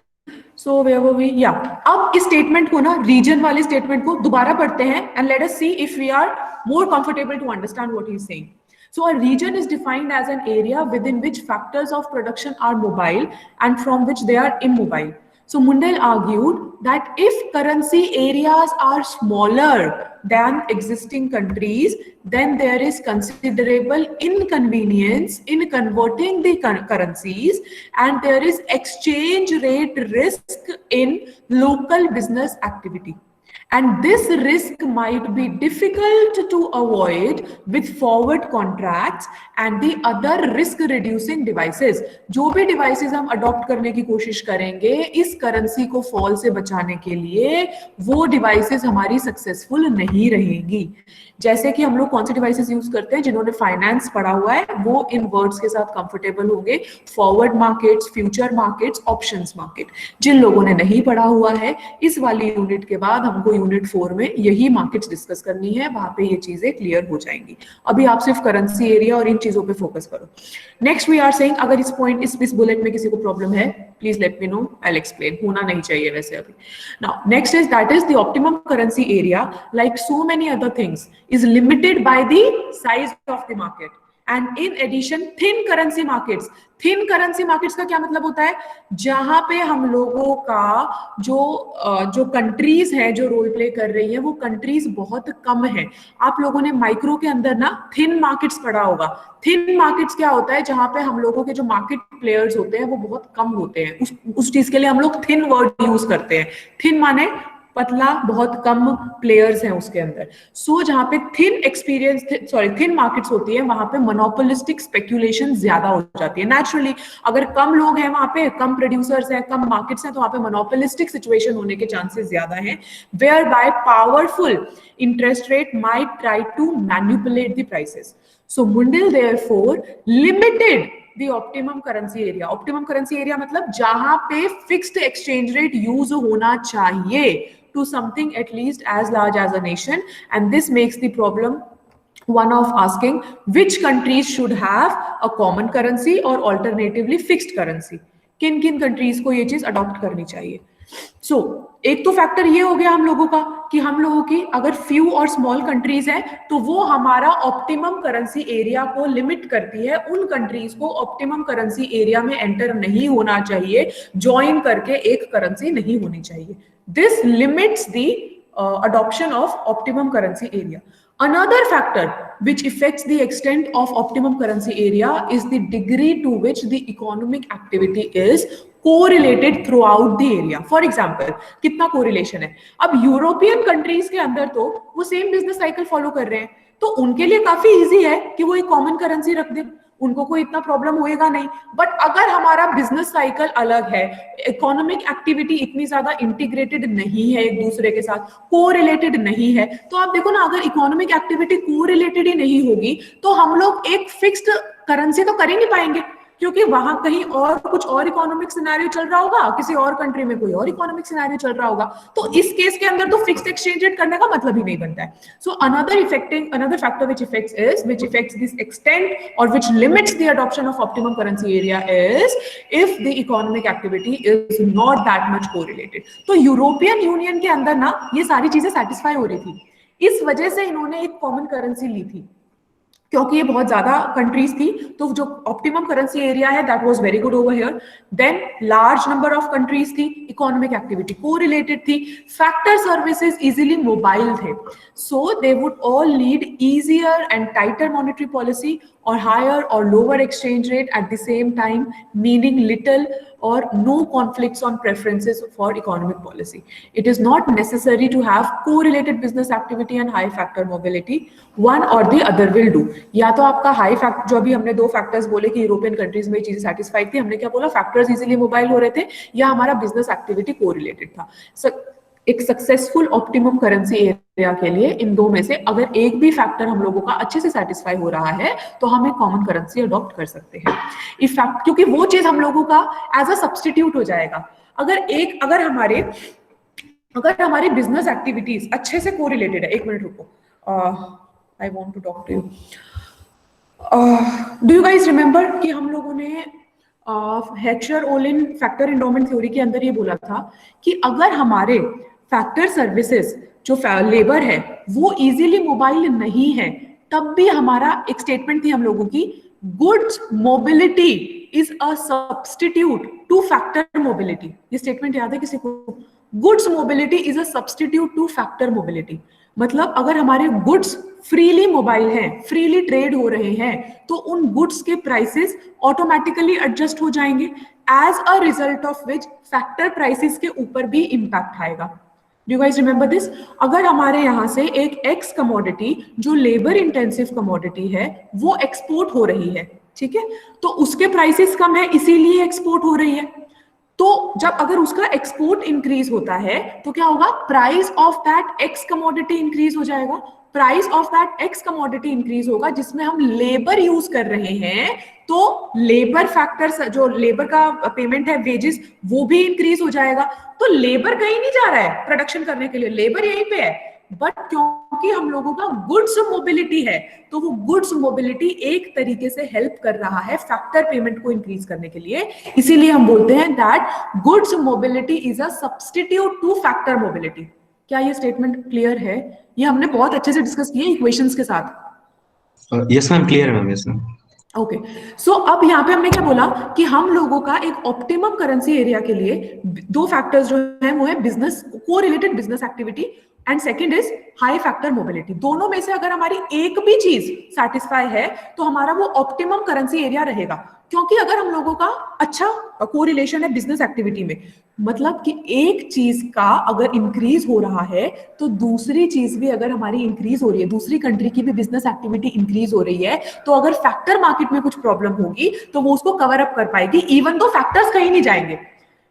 Speaker 1: So where were we? Yeah. अब इस statement को ना, region वाले statement को दोबारा पढ़ते हैं and let us see if we are more comfortable to understand what he is saying. So a region is defined as an area within which factors of production are mobile and from which they are immobile. So Mundell argued that if currency areas are smaller than existing countries, then there is considerable inconvenience in converting the currencies and there is exchange rate risk in local business activity. And this risk might be difficult to avoid with forward contracts and the other risk reducing devices. जो भी devices हम adopt करने की कोशिश करेंगे इस currency को fall से बचाने के लिए, वो devices हमारी successful नहीं रहेंगी. जैसे कि हम लोग कौन से devices use करते हैं, जिन्होंने finance पढ़ा हुआ है वो इन words के साथ comfortable होंगे. Forward markets, future markets, options market. जिन लोगों ने नहीं पढ़ा हुआ है, इस वाली यूनिट के बाद हमको यूनिट 4 में यही मार्केट्स डिस्कस करनी है, वहां पे ये चीजें क्लियर हो जाएंगी. अभी आप सिर्फ करेंसी एरिया और इन चीजों पे फोकस करो. नेक्स्ट वी आर सेइंग, अगर इस पॉइंट इस बुलेट में किसी को प्रॉब्लम है, please let me know, I will explain. होना नहीं चाहिए वैसे अभी. Now next is that is the optimum currency area, like so many other things, is limited by the size of the market. And in addition, thin currency markets. Thin currency markets का क्या मतलब होता है? जहां पे हम लोगों का जो कंट्रीज है जो रोल प्ले कर रही है वो कंट्रीज बहुत कम है. आप लोगों ने माइक्रो के अंदर ना थिन मार्केट्स पढ़ा होगा. थिन मार्केट्स क्या होता है? जहां पे हम लोगों के जो मार्केट प्लेयर्स होते हैं वो बहुत कम होते हैं. उस चीज के लिए हम लोग थिन वर्ड यूज करते हैं. थिन माने पतला, बहुत कम प्लेयर्स हैं उसके अंदर। सो जहाँ पे थिन मार्केट्स होती है वहां पे मोनोपोलिस्टिक स्पेक्यूलेशन ज्यादा हो जाती है नेचुरली। अगर कम लोग हैं वहां पे, कम प्रोड्यूसर्स हैं, कम मार्केट्स हैं, तो वहां पे मोनोपोलिस्टिक सिचुएशन होने के चांसेस ज्यादा हैं, where by powerful interest rate might try to manipulate the prices. So Mundell therefore limited the optimum currency area। optimum currency area मतलब जहां पे fixed exchange rate use होना चाहिए to something at least as large as a nation, and this makes the problem one of asking which countries should have a common currency or alternatively fixed currency। किन किन countries को ये चीज adopt करनी चाहिए। सो एक तो फैक्टर ये हो गया हम लोगों का कि हम लोगों की अगर फ्यू और स्मॉल कंट्रीज हैं तो वो हमारा ऑप्टिमम करेंसी एरिया को लिमिट करती है, उन कंट्रीज को ऑप्टिमम करेंसी एरिया में एंटर नहीं होना चाहिए, ज्वाइन करके एक करेंसी नहीं होनी चाहिए। This limits the adoption of optimum currency area। Another factor which affects the extent of optimum currency area is the degree to which the economic activity is correlated throughout the area। For example, कितना correlation है? अब European countries के अंदर तो वो same business cycle follow कर रहे हैं, तो उनके लिए काफी इजी है कि वो एक कॉमन करेंसी रख दें, उनको कोई इतना प्रॉब्लम होएगा नहीं। बट अगर हमारा बिजनेस साइकिल अलग है, इकोनॉमिक एक्टिविटी इतनी ज्यादा इंटीग्रेटेड नहीं है, एक दूसरे के साथ कोरिलेटेड नहीं है, तो आप देखो ना, अगर इकोनॉमिक एक्टिविटी कोरिलेटेड ही नहीं होगी तो हम लोग एक फिक्स्ड करेंसी तो कर ही नहीं पाएंगे, क्योंकि वहां कहीं और कुछ और इकोनॉमिक सिनेरियो चल रहा होगा, किसी और कंट्री में कोई और इकोनॉमिक सिनेरियो चल रहा होगा, तो इस केस के अंदर तो फिक्स्ड एक्सचेंज रेट करने का मतलब ही नहीं बनता है। So another factor which affects this extent or which limits the adoption of optimum currency area is if the economic activity is not that much correlated। तो यूरोपियन यूनियन के अंदर ना ये सारी चीजें सेटिस्फाई हो रही थी, इस वजह से इन्होंने एक कॉमन करेंसी ली थी, क्योंकि ये बहुत ज्यादा कंट्रीज थी, तो जो ऑप्टिमम करेंसी एरिया है that was very good over here. Then large number of countries थी, इकोनॉमिक एक्टिविटी कोरिलेटेड थी, फैक्टर सर्विसेज इजीली मोबाइल थे, so they would all lead easier and tighter monetary policy or higher or lower exchange rate at the same time, meaning little or no conflicts on preferences for economic policy। It is not necessary to have correlated business activity and high factor mobility, one or the other will do। या तो आपका high factor, जो अभी हमने दो factors बोले कि European countries में चीजें सेटिस्फाइड थी, हमने क्या बोला, फैक्टर्स इजीली मोबाइल हो रहे थे, या हमारा बिजनेस एक्टिविटी कोरिलेटेड था। एक सक्सेसफुल ऑप्टिमम करेंसी एरिया के लिए इन दो में से अगर एक भी फैक्टर हम लोगों का अच्छे से सेटिस्फाई हो रहा है तो हम एक कॉमन करेंसी अडॉप्ट कर सकते हैं, इफेक्ट, क्योंकि वो चीज हम लोगों का एज अ सब्स्टिट्यूट हो जाएगा। अगर हमारे बिजनेस एक्टिविटीज अच्छे से कोरिलेटेड है, एक मिनट रुको, I want to talk to you. Do you guys remember कि हम लोगों ने हेक्सर-ओलिन फैक्टर एंडोमेंट थ्योरी के अंदर ये बोला था कि अगर हमारे फैक्टर सर्विसेज जो लेबर है वो इजीली मोबाइल नहीं है, तब भी हमारा एक स्टेटमेंट थी हम लोगों की, goods mobility is a substitute two factor mobility. ये स्टेटमेंट याद है किसी को? Goods mobility is a substitute two factor mobility. मतलब अगर हमारे गुड्स फ्रीली मोबाइल हैं, फ्रीली ट्रेड हो रहे हैं, तो उन गुड्स के प्राइसेस ऑटोमेटिकली एडजस्ट हो जाएंगे, as a result of which factor prices के ऊपर भी इंपैक्ट आएगा। Do you guys remember this? अगर हमारे यहाँ से एक एक्स कमोडिटी जो लेबर इंटेंसिव कमोडिटी है वो एक्सपोर्ट हो रही है, ठीक है, तो उसके प्राइसेस कम है इसीलिए एक्सपोर्ट हो रही है, तो जब अगर उसका एक्सपोर्ट इंक्रीज होता है तो क्या होगा, price of that x commodity increase हो जाएगा, price of that x commodity increase होगा जिसमें हम लेबर यूज कर रहे हैं, तो लेबर फैक्टर, जो लेबर का पेमेंट है, वेजेस, वो भी इंक्रीज हो जाएगा। तो लेबर कहीं नहीं जा रहा है प्रोडक्शन करने के लिए, लेबर यहीं पे है, बट क्योंकि हम लोगों का गुड्स मोबिलिटी है तो वो गुड्स मोबिलिटी एक तरीके से हेल्प कर रहा है फैक्टर पेमेंट को इंक्रीज करने के लिए, इसीलिए हम बोलते हैं that goods mobility is a substitute two factor mobility. क्या ये स्टेटमेंट क्लियर है? ये हमने बहुत अच्छे से डिस्कस किया इक्वेशंस के साथ।
Speaker 2: यस मैम, क्लियर है मैम, यस मैम।
Speaker 1: ओके, सो अब यहाँ पे हमने क्या बोला कि हम लोगों का एक ऑप्टिमम करेंसी एरिया के लिए दो फैक्टर्स जो है वो है business, correlated business activity and second is high factor mobility. दोनों में से अगर हमारी एक भी चीज सेटिस्फाई है तो हमारा वो ऑप्टिमम करेंसी एरिया रहेगा। क्योंकि अगर हम लोगों का अच्छा कोरिलेशन है बिजनेस एक्टिविटी में, मतलब कि एक चीज का अगर इंक्रीज हो रहा है तो दूसरी चीज भी अगर हमारी इंक्रीज हो रही है, दूसरी कंट्री की भी बिजनेस एक्टिविटी इंक्रीज हो रही है, तो अगर फैक्टर मार्केट में कुछ प्रॉब्लम होगी तो वो उसको कवर अप कर पाएगी, इवन तो फैक्टर्स कहीं नहीं जाएंगे,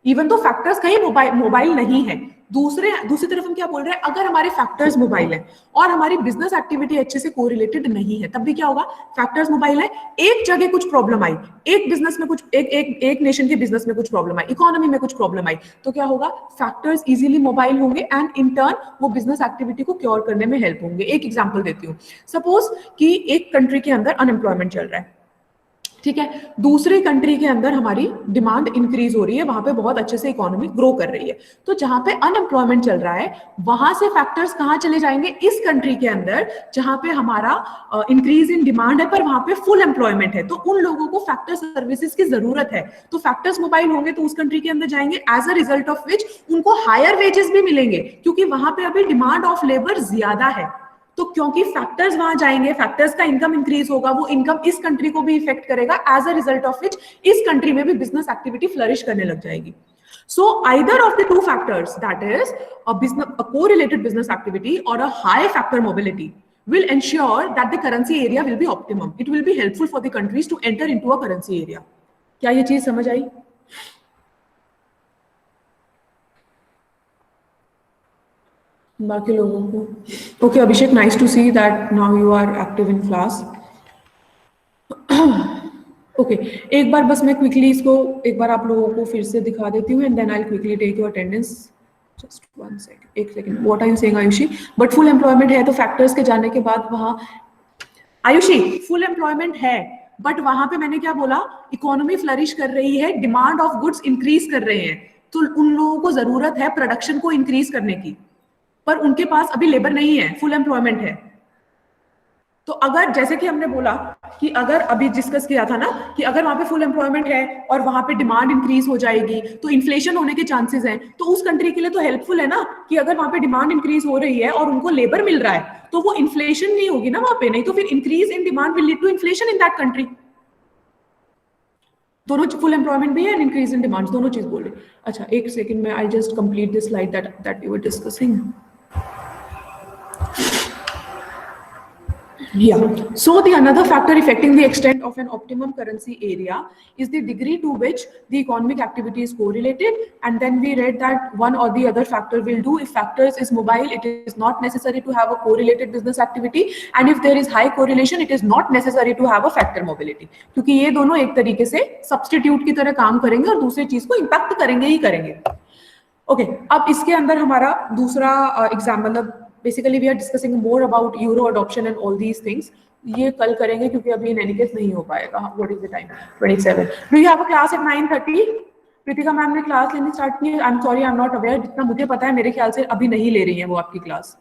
Speaker 1: इवन तो फैक्टर्स कहीं मोबाइल नहीं है। दूसरी तरफ हम क्या बोल रहे हैं, अगर हमारे फैक्टर्स मोबाइल है और हमारी बिजनेस एक्टिविटी अच्छे से कोरिलेटेड नहीं है, तब भी क्या होगा, फैक्टर्स मोबाइल है, एक जगह कुछ प्रॉब्लम आई, एक बिजनेस में कुछ एक नेशन के बिजनेस में कुछ प्रॉब्लम आई, इकोनॉमी में कुछ प्रॉब्लम आई, तो क्या होगा, फैक्टर्स इजीली मोबाइल होंगे एंड इन टर्न वो बिजनेस एक्टिविटी को क्योर करने में हेल्प होंगे। एक एग्जांपल देती हूँ, सपोज कि एक कंट्री के अंदर अनएम्प्लॉयमेंट चल रहा है, ठीक है, दूसरी कंट्री के अंदर हमारी डिमांड इंक्रीज हो रही है, वहां पे बहुत अच्छे से इकोनॉमी ग्रो कर रही है, तो जहां पे अनएम्प्लॉयमेंट चल रहा है वहां से फैक्टर्स कहां चले जाएंगे, इस कंट्री के अंदर जहां पे हमारा इंक्रीज इन डिमांड है पर वहां पे फुल एम्प्लॉयमेंट है, तो उन लोगों को फैक्टर सर्विसेज की जरूरत है, तो फैक्टर्स मोबाइल होंगे तो उस कंट्री के अंदर जाएंगे, as a result of which उनको हायर वेजेस भी मिलेंगे क्योंकि वहां पे अभी डिमांड ऑफ लेबर ज्यादा है। तो क्योंकि फैक्टर्स वहां जाएंगे, फैक्टर्स का इनकम इंक्रीज होगा, वो इनकम इस कंट्री को भी इफेक्ट करेगा, as a result of which इस कंट्री में भी बिजनेस एक्टिविटी फ्लरिश करने लग जाएगी। So either of the two factors, that is a correlated business activity or a high factor mobility, will ensure that the currency area will be optimum. It will be helpful for the countries to enter into a currency area. क्या ये चीज समझ आई? बाकी लोगों को okay Abhishek, nice to see that now you are active in class. Okay, एक बार बस मैं क्विकली इसको एक बार आप लोगों को फिर से दिखा देती हूँ and then I quickly take your attendance. Just one second, एक second, what are you saying Ayushi? But full employment है तो फैक्टर्स के जाने के बाद वहां, आयुषी फुल एम्प्लॉयमेंट है बट वहां पे मैंने क्या बोला, इकोनॉमी फ्लरिश कर रही है, डिमांड ऑफ गुड्स इंक्रीज कर रहे हैं, तो उन लोगों को जरूरत है प्रोडक्शन को इंक्रीज करने की, पर उनके पास अभी लेबर नहीं है, फुल एम्प्लॉयमेंट है। तो अगर जैसे कि हमने बोला कि अगर अभी डिस्कस किया था ना कि अगर वहां पे फुल एम्प्लॉयमेंट है और वहां पे डिमांड इंक्रीज हो जाएगी तो इन्फ्लेशन होने के चांसेस हैं, तो उस कंट्री के लिए तो हेल्पफुल है ना कि अगर वहां पे डिमांड इंक्रीज हो रही है और उनको लेबर मिल रहा है तो वो इन्फ्लेशन नहीं होगी ना वहां पे, नहीं तो फिर increase in demand will lead to inflation in that country. दोनों फुल एम्प्लॉयमेंट भी है एंड इंक्रीज इन डिमांड, दोनों चीज बोल रहे। अच्छा एक सेकंड में, I just complete this slide that we were discussing. Yeah. So the another factor affecting the extent of an optimum currency area is the degree to which the economic activity is correlated. And then we read that one or the other factor will do. If factors is mobile, it is not necessary to have a correlated business activity. And if there is high correlation, it is not necessary to have a factor mobility. क्योंकि ये दोनों एक तरीके से substitute की तरह काम करेंगे और दूसरी चीज को impact करेंगे ही करेंगे। Okay, अब इसके अंदर हमारा दूसरा एग्जाम, मतलब basically we are discussing more about euro adoption and all these things, ये कल करेंगे क्योंकि अभी इन एनी केस नहीं हो पाएगा। What is the time? 27। Do you have a class at 9:30? Pritika ma'am ने क्लास लेनी स्टार्ट की है। I am sorry, I am not aware, जितना मुझे पता है मेरे ख्याल से अभी नहीं ले रही है वो आपकी क्लास।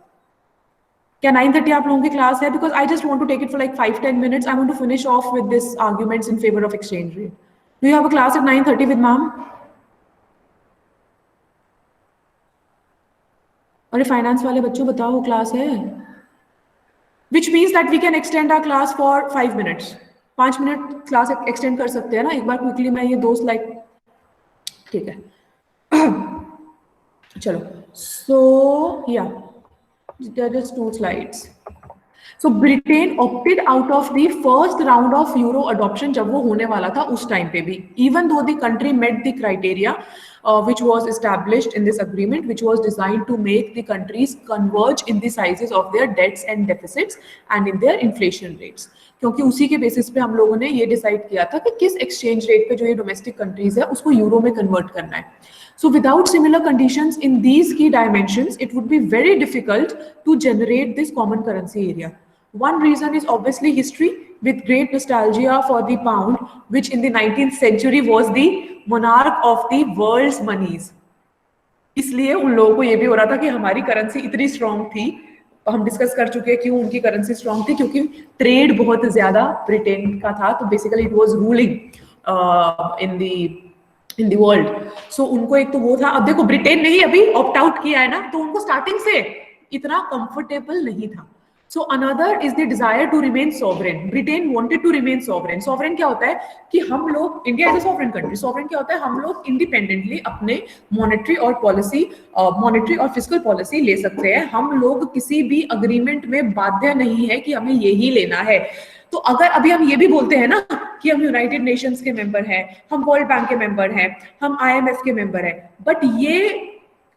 Speaker 1: क्या 9:30 आप लोगों की क्लास है? Because I just want to take it for like 5-10 minutes. I want to finish off with this arguments in favour of exchange rate. Do you have a class at 9:30 with ma'am? अरे finance वाले बच्चों बताओ, वो class है, which means that we can extend our class for 5 minutes. 5 minute class extend कर सकते हैं ना। एक बार क्विकली मैं ये 2 स्लाइड, ठीक है चलो। सो या just 2 slides. So Britain opted out of the first round of euro adoption, जब वो होने वाला था उस टाइम पे भी, even though the country met the criteria which was established in this agreement, which was designed to make the countries converge in the sizes of their debts and deficits and in their inflation rates. क्योंकि उसी के basis पे हम लोगों ने ये decide किया था कि किस एक्सचेंज रेट पे जो ये डोमेस्टिक कंट्रीज है उसको यूरो में कन्वर्ट करना है। So without similar conditions in these key dimensions, it would be very difficult to generate this common currency area. One reason is obviously history, with great nostalgia for the pound, which in the 19th century was the monarch of the world's monies. इसलिए उन लोगों को ये भी हो रहा था कि हमारी करेंसी इतनी स्ट्रॉन्ग थी, हम डिस्कस कर चुके हैं क्यों उनकी करेंसी स्ट्रॉन्ग थी, क्योंकि ट्रेड बहुत ज्यादा ब्रिटेन का था, तो basically it was ruling in the world. So उनको एक तो वो था। अब देखो ब्रिटेन ने ही अभी ऑप्ट आउट किया है ना, तो उनको स्टार्टिंग से इतना कंफर्टेबल नहीं था. So another is the desire to remain sovereign. Britain wanted to remain sovereign. Sovereign क्या होता है कि हम लोग, India is a sovereign country. Sovereign क्या होता है, हम लोग इंडिपेंडेंटली अपने मॉनेटरी और पॉलिसी, मॉनेटरी और फिजिकल पॉलिसी ले सकते हैं. हम लोग किसी भी अग्रीमेंट में बाध्य नहीं है कि हमें यही लेना है. तो अगर अभी हम ये भी बोलते हैं ना कि हम यूनाइटेड नेशंस के मेंबर हैं, हम वर्ल्ड बैंक के मेंबर हैं, हम IMF के मेंबर हैं, बट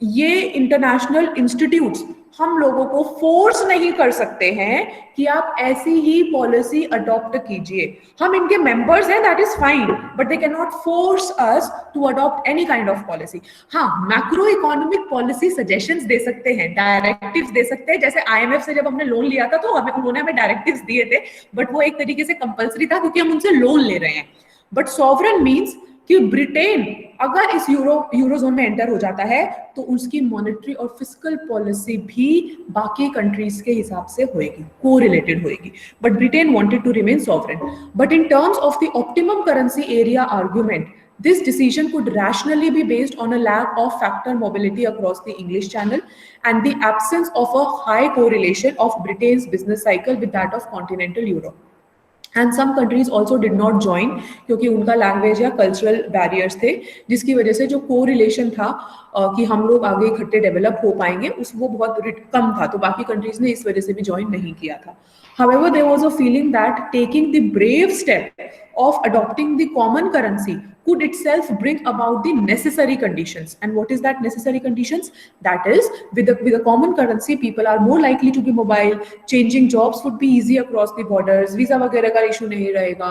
Speaker 1: ये इंटरनेशनल इंस्टीट्यूट्स हम लोगों को फोर्स नहीं कर सकते हैं कि आप ऐसी ही पॉलिसी अडॉप्ट कीजिए. हम इनके मेंबर्स हैं, that is fine, but they can not force us to adopt any kind of policy. हाँ, मैक्रो इकोनॉमिक पॉलिसी सजेशंस दे सकते हैं, डायरेक्टिव्स दे सकते हैं. जैसे IMF से जब हमने लोन लिया था तो उन्होंने हमें डायरेक्टिव्स दिए थे, बट वो एक तरीके से कंपल्सरी था क्योंकि हम उनसे लोन ले रहे हैं. बट सॉवरेन मीन्स कि ब्रिटेन अगर इस यूरोजोन में एंटर हो जाता है तो उसकी मॉनेटरी और फिस्कल पॉलिसी भी बाकी कंट्रीज के हिसाब से होएगी, कोरिलेटेड होएगी. But Britain wanted to remain sovereign. But in terms of the optimum currency area argument, this decision could rationally be based on a lack of factor mobility across the English Channel and the absence of a high correlation of Britain's business cycle with that of continental Europe. And some countries also did not join क्योंकि उनका language या cultural barriers थे, जिसकी वजह से जो correlation था कि हम लोग आगे इकट्ठे डेवलप हो पाएंगे वो बहुत कम था. तो बाकी कंट्रीज ने इस वजह से भी ज्वाइन नहीं किया था. However, there was a feeling that taking the brave step of adopting the common currency could itself bring about the necessary conditions. And what is that necessary conditions? That is, with a common currency, people are more likely to be mobile, changing jobs would be easy across the borders, visa वगैरह का issue नहीं रहेगा.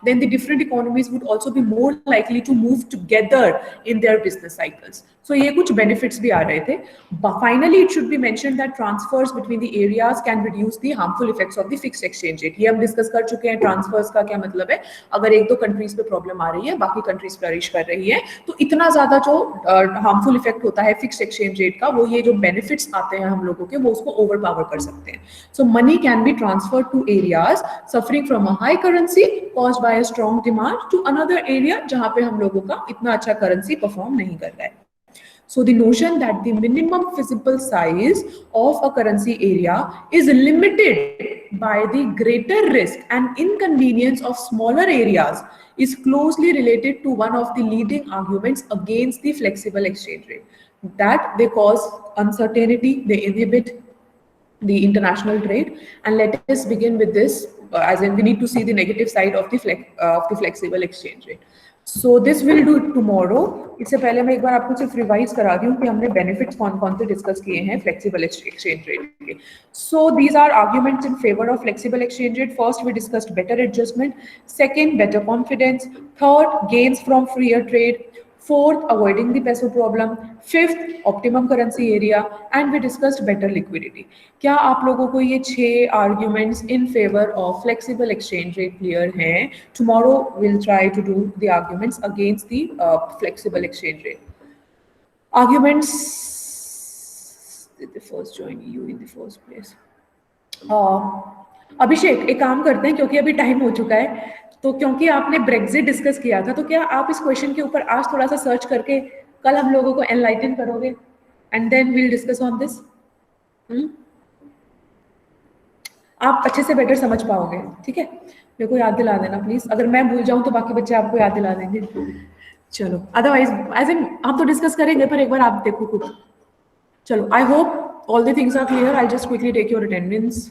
Speaker 1: Then the different economies would also be more likely to move together in their business cycles. So ये कुछ benefits भी आ रहे थे. But finally, it should be mentioned that transfers between the areas can reduce the harmful effects of the fixed exchange rate. ये हम discuss कर चुके हैं. ट्रांसफर्स का क्या मतलब है, अगर एक दो कंट्रीज पे प्रॉब्लम आ रही है, बाकी कंट्रीज फ्लरिश कर रही है, तो इतना ज्यादा जो हार्मफुल इफेक्ट होता है फिक्स्ड एक्सचेंज रेट का, वो ये जो बेनिफिट्स आते हैं हम लोगों के, वो उसको ओवरपावर कर सकते हैं. So money can be transferred to areas suffering from a high currency caused by a strong demand to another area जहां पे हम लोगों का इतना अच्छा करेंसी परफॉर्म नहीं कर रहा है. So the notion that the minimum feasible size of a currency area is limited by the greater risk and inconvenience of smaller areas is closely related to one of the leading arguments against the flexible exchange rate. That they cause uncertainty, they inhibit the international trade. And let us begin with this, as in we need to see the negative side of the flexible exchange rate. So this will do tomorrow. इससे पहले मैं एक बार आपको सिर्फ revise करा दी हूँ कि हमने बेनिफिट्स कौन कौन से डिस्कस किए हैं फ्लेक्सिबल एक्सचेंज रेट के. So these are arguments in favour of flexible exchange rate. First we discussed better adjustment, second better confidence, third gains from freer trade, fourth avoiding the peso problem, fifth optimum currency area, and we discussed better liquidity. क्या आप लोगों को ये 6 arguments in favor of flexible exchange rate clear हैं? Tomorrow we'll try to do the arguments against the flexible exchange rate. Arguments, did the first join you in the first place? अभिषेक, एक काम करते हैं क्योंकि अभी टाइम हो चुका है, तो क्योंकि आपने ब्रेक्जिट डिस्कस किया था, तो क्या आप इस क्वेश्चन के ऊपर आज थोड़ा सा सर्च करके कल हम लोगों को एनलाइटन करोगे and then we'll discuss on this. आप अच्छे से बेटर समझ पाओगे, ठीक है? मेरे को याद दिला देना प्लीज. अगर मैं भूल जाऊं तो बाकी बच्चे आपको याद दिला देंगे. चलो, अदरवाइज एज इन हम तो डिस्कस करेंगे, पर एक बार आप देखो कुछ. चलो, I hope all the things are clear. I just quickly take your attendance.